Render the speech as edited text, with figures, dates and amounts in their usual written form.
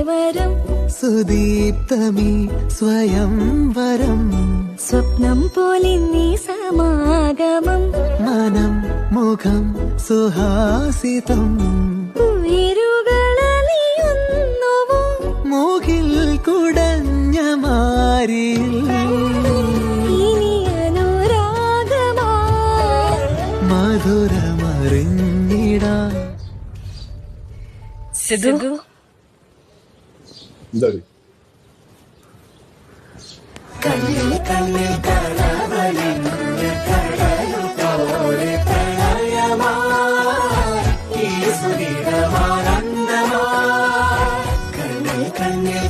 വരം സുദീപ്തമീ സ്വയംവരം സ്വപ്നം പോലെ നീ സമാഗമം മനം മുഖം സുഹാസിതം ഉയരുകളലിയുന്നുവോ മൂകിൽ കുടഞ്ഞ മാരിൽ ഇനി അനുരാഗമാ മധുരമറിഞ്ഞിടാൻ സിദ്ധു കണ്ണിൽ കണ്ണിൽ കളവലിഞ്ഞ കടലുപോലെ പ്രണയമായി ഈ സുദീർഘമാനന്ദമായി കണ്ണിൽ കണ്ണിൽ